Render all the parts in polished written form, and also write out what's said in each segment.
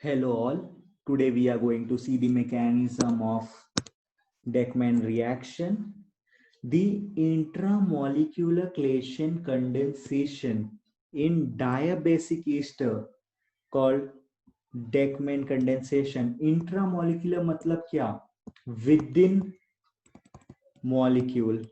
Hello all. Today we are going to see the mechanism of Dechman reaction. The intramolecular chelation condensation in diabasic ester called Dechman condensation. Intramolecular मतलब क्या? Within molecule.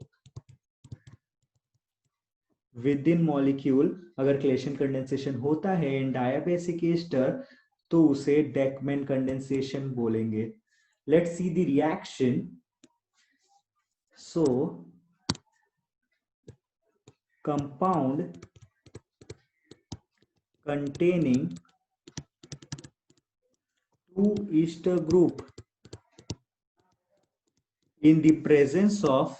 With in molecule अगर क्लेशन condensation होता है इन डायाबेसिक ester तो उसे डेकमैन condensation बोलेंगे. Let's see the reaction. So compound containing two ester group in the presence of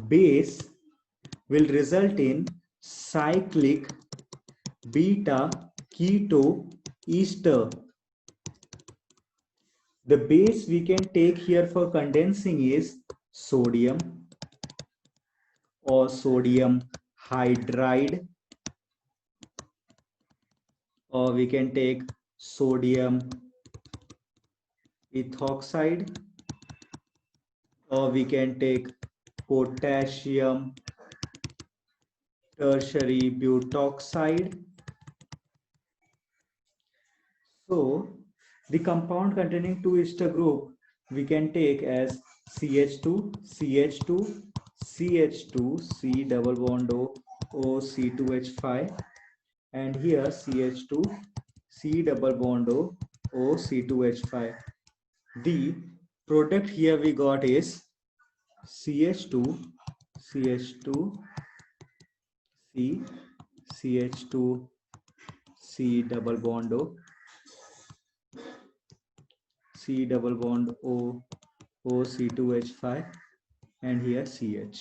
base will result in cyclic beta keto ester. The base we can take here for condensing is sodium or sodium hydride, or we can take sodium ethoxide, or we can take potassium tertiary butoxide. So the compound containing two ester group we can take as CH2, CH2, CH2, C double bond O, C2H5, and here CH2, C double bond O, C2H5. The product here we got is CH2, CH2, C, CH2, C double bond O, C double bond O, C2H5, and here CH.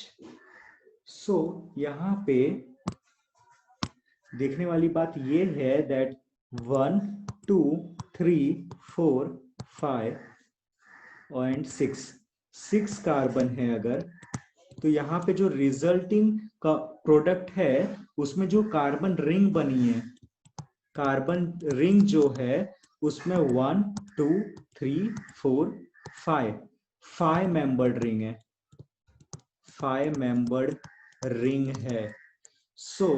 So यहाँ पे देखने वाली बात ये है that 1, 2, 3, 4, 5 and 6 carbon है अगर, तो यहाँ पे जो रिजल्टिंग का प्रोडक्ट है उसमें जो कार्बन रिंग बनी है, कार्बन रिंग जो है उसमें 1, 2, 3, 4, 5 मेंबर्ड रिंग है, 5 मेंबर्ड रिंग है. सो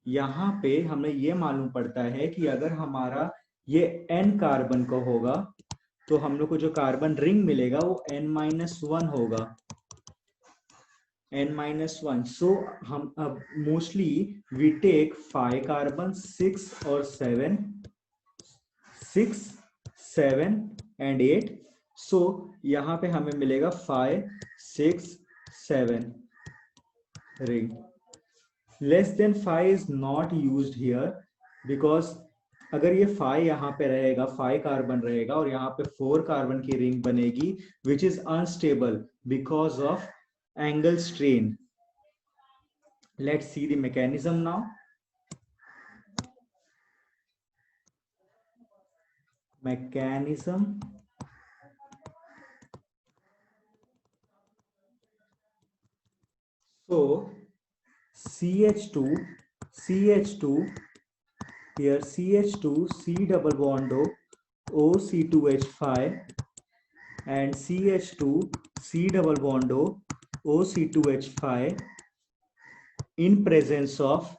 यहाँ पे हमें ये मालूम पड़ता है कि अगर हमारा ये n कार्बन का होगा तो हम लोग को जो कार्बन रिंग मिलेगा वो n-1 होगा, n-1. सो हम अब मोस्टली वी टेक 5 कार्बन, 6 और 7, 6, 7 and 8. सो यहाँ पे हमें मिलेगा 5, 6, 7 ring. Less than 5 is not used here because अगर ये 5 यहाँ पे रहेगा, 5 कार्बन रहेगा और यहाँ पे 4 कार्बन की रिंग बनेगी which is unstable because of angle strain. Let's see the mechanism now. Mechanism. So CH2, here CH2, C double bond O, C2H5, and CH2, C double bond O, C2H5 in presence of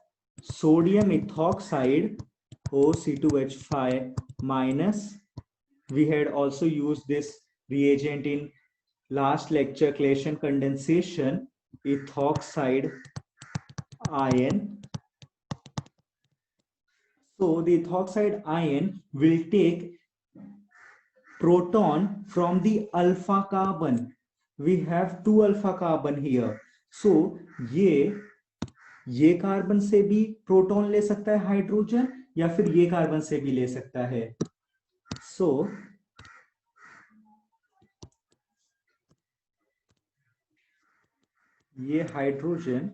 sodium ethoxide O, C2H5 minus. We had also used this reagent in last lecture, chelation condensation, ethoxide ion. So the ethoxide ion will take proton from the alpha carbon. We have 2 alpha carbon here. So ये carbon से भी proton ले सकता है hydrogen, या फिर ये carbon से भी ले सकता है. सो ये hydrogen,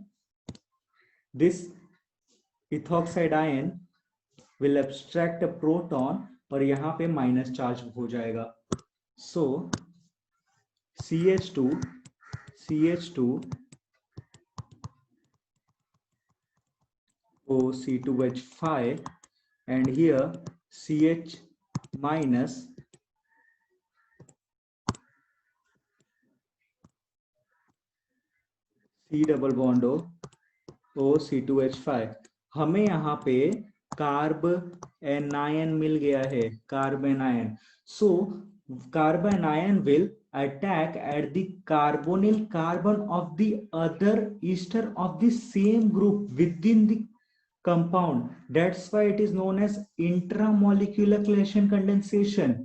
this ethoxide ion will abstract a proton और यहाँ पे माइनस चार्ज हो जाएगा. सो CH2, O, C2H5, and here CH minus C double bond O C2H5। हमें यहाँ पे कार्ब एनायन मिल गया है, carb anion. So carb anion will attack at the carbonyl carbon of the other ester of the same group within the compound. That's why it is known as intramolecular cation condensation.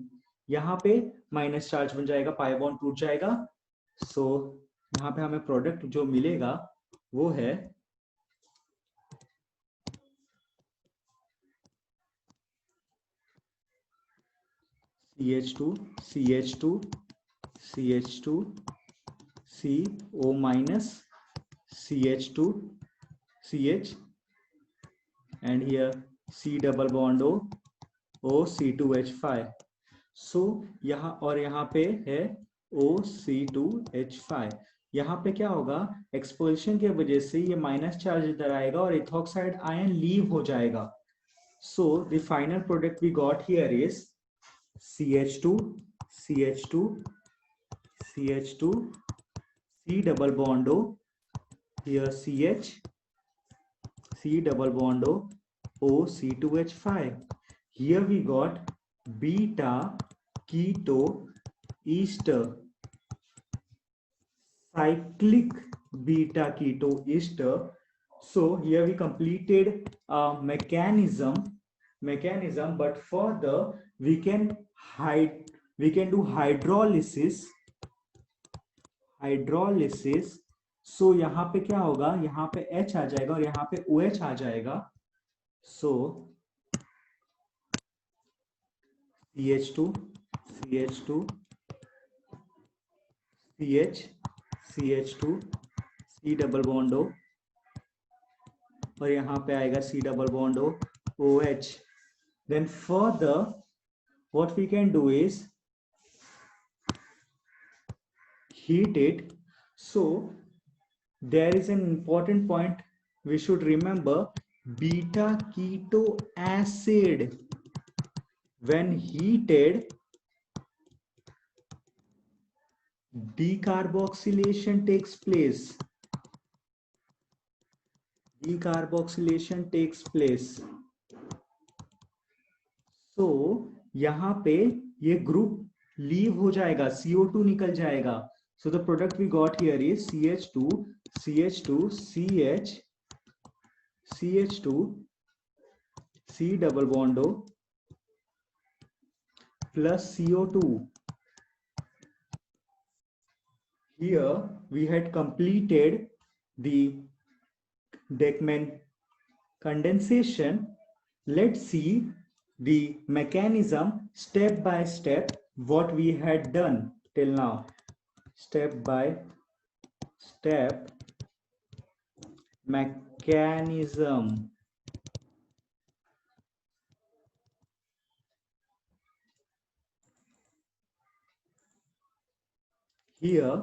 यहाँ पे minus charge बन जाएगा, pi bond टूट जाएगा। सो यहाँ पे हमें product जो मिलेगा वो है CH2 CH2 CH2 CO minus CH2 CH and here C double bond O C2H5। सो यहाँ और यहाँ पे है OC2H5। यहाँ पे क्या होगा, एक्सपल्शन की वजह से ये माइनस चार्ज इधर आएगा और इथॉक्साइड आयन लीव हो जाएगा। So the final product we got here is CH2 CH2 CH2 C double bond O, here CH C double bond O C2H5। here we got beta keto ester, cyclic beta keto ester. So here we completed a mechanism, but further we can do hydrolysis। so यहाँ पे क्या होगा, यहाँ पे H आ जाएगा और यहाँ पे OH आ जाएगा। so CH2 CH2 CH CH2 C double bond O और यहाँ पे आएगा C double bond O OH। then further what we can do is heat it। so there is an important point we should remember, beta keto acid when heated decarboxylation takes place, so यहाँ पे ये group leave हो जाएगा, CO2 निकल जाएगा। so the product we got here is CH2 CH CH2 C double bond O plus CO2। here we had completed the Dieckmann condensation. Let's see the mechanism step by step what we had done till now. Step by step mechanism. Here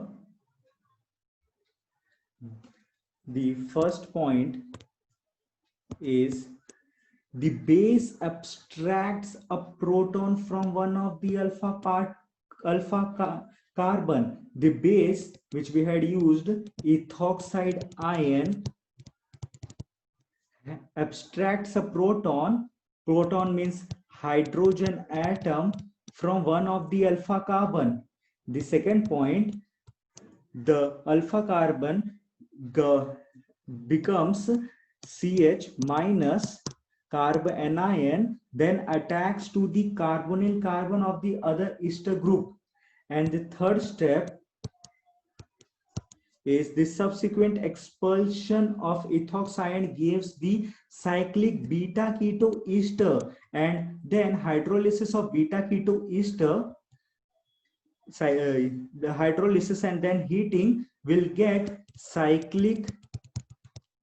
the first point is the base abstracts a proton from one of the carbon. The base which we had used, ethoxide ion, abstracts a proton. Proton means hydrogen atom from one of the alpha carbon. The second point, the alpha carbon becomes CH minus carb anion, then attacks to the carbonyl carbon of the other ester group. And the third step is the subsequent expulsion of ethoxide gives the cyclic beta keto ester, and then hydrolysis of beta keto ester, the hydrolysis and then heating will get cyclic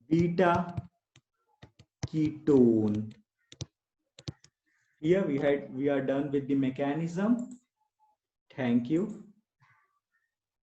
beta ketone. Here we are done with the mechanism. Thank you.